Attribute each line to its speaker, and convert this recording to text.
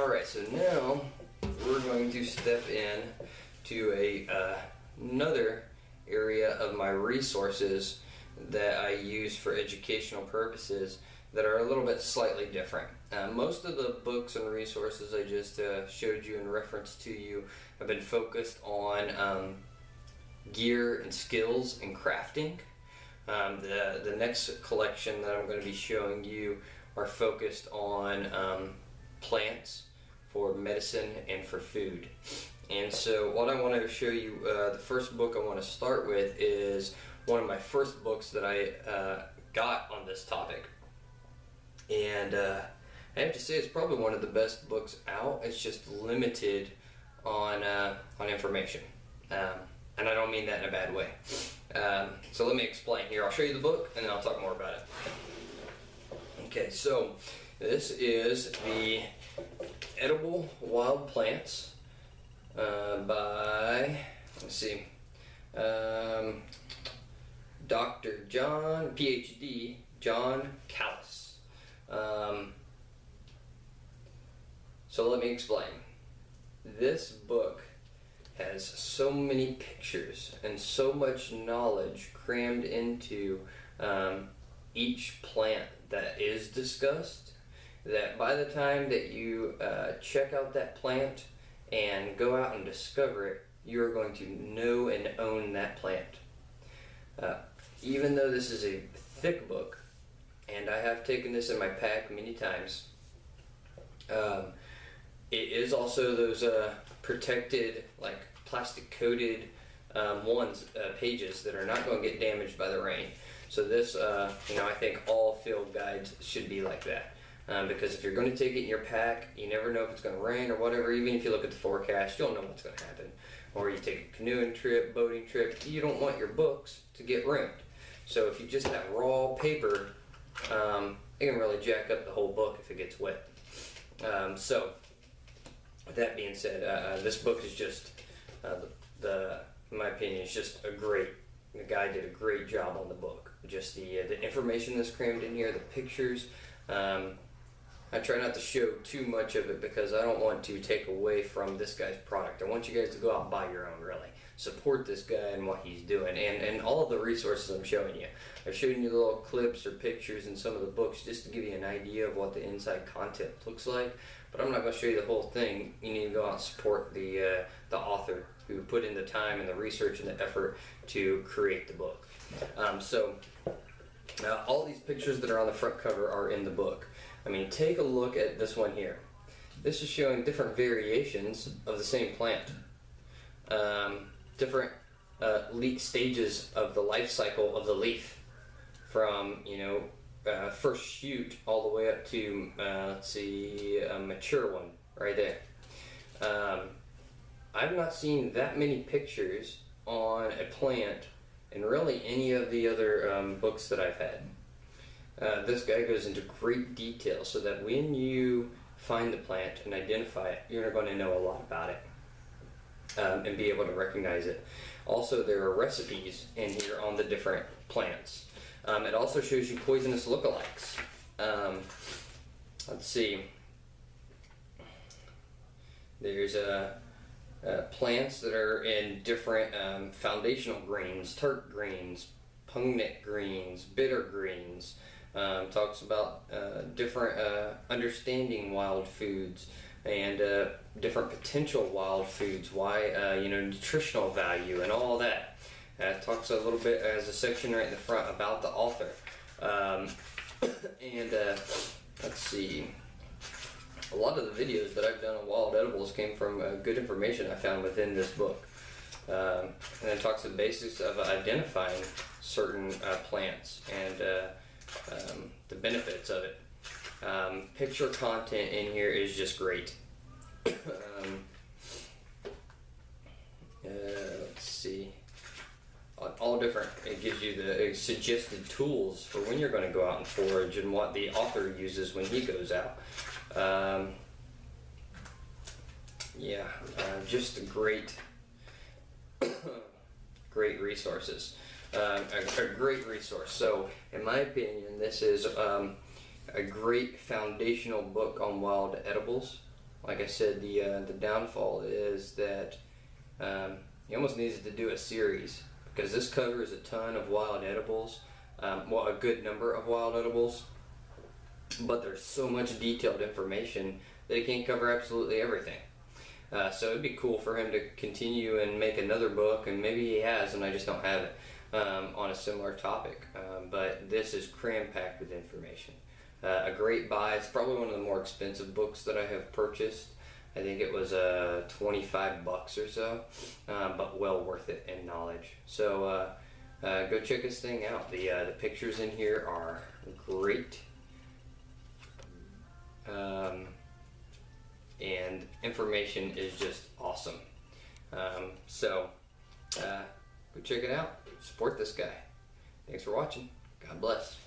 Speaker 1: Alright, so now we're going to step in to another area of my resources that I use for educational purposes that are a little bit slightly different. Most of the books and resources I just showed you in reference to you have been focused on gear and skills and crafting. The next collection that I'm going to be showing you are focused on plants for medicine and for food. And so what I want to show you, the first book I want to start with is one of my first books that I got on this topic. And I have to say it's probably one of the best books out. It's just limited on information. And I don't mean that in a bad way. So let me explain here. I'll show you the book and then I'll talk more about it. Okay, so this is the Edible Wild Plants by, let's see, Dr. John, PhD, John Callis. So let me explain. This book has so many pictures and so much knowledge crammed into each plant that is discussed, that by the time that you check out that plant and go out and discover it, you're going to know and own that plant. Even though this is a thick book, and I have taken this in my pack many times, it is also those protected, like plastic coated pages that are not going to get damaged by the rain. So this, I think all field guides should be like that. Because if you're going to take it in your pack, you never know if it's going to rain or whatever. Even if you look at the forecast, you'll know what's going to happen. Or you take a canoeing trip, boating trip, you don't want your books to get ruined. So if you just have raw paper, it can really jack up the whole book if it gets wet. So with that being said, this book is just, in my opinion, it's just the guy did a great job on the book. Just the information that's crammed in here, the pictures. I try not to show too much of it because I don't want to take away from this guy's product. I want you guys to go out and buy your own, really. Support this guy and what he's doing, and all of the resources I'm showing you. I've shown you little clips or pictures in some of the books just to give you an idea of what the inside content looks like, but I'm not going to show you the whole thing. You need to go out and support the author who put in the time and the research and the effort to create the book. All these pictures that are on the front cover are in the book. I mean, take a look at this one here. This is showing different variations of the same plant. Different stages of the life cycle of the leaf. From, first shoot all the way up to, let's see, a mature one right there. I've not seen that many pictures on a plant in really any of the other books that I've had. This guy goes into great detail so that when you find the plant and identify it, you're going to know a lot about it and be able to recognize it. Also, there are recipes in here on the different plants. It also shows you poisonous lookalikes. Let's see. There's plants that are in different foundational greens, tart greens, pungnut greens, bitter greens. Talks about different understanding wild foods and different potential wild foods, why, nutritional value and all that. Talks a little bit as a section right in the front about the author. Let's see. A lot of the videos that I've done on wild edibles came from good information I found within this book. And it talks the basics of identifying certain plants and the benefits of it. Picture content in here is just great. Let's see. All different. It gives you the suggested tools for when you're going to go out and forage and what the author uses when he goes out. Just great resources. A great resource. So, in my opinion, this is a great foundational book on wild edibles, like I said, the downfall is that he almost needs to do a series, because this covers a ton of wild edibles, well, a good number of wild edibles, but there's so much detailed information that he can't cover absolutely everything. So it'd be cool for him to continue and make another book, and maybe he has, and I just don't have it, on a similar topic. But this is cram-packed with information. A great buy. It's probably one of the more expensive books that I have purchased. I think it was $25 or so, but well worth it in knowledge. So go check this thing out. The pictures in here are great. And information is just awesome. So go check it out. Support this guy. Thanks for watching. God bless.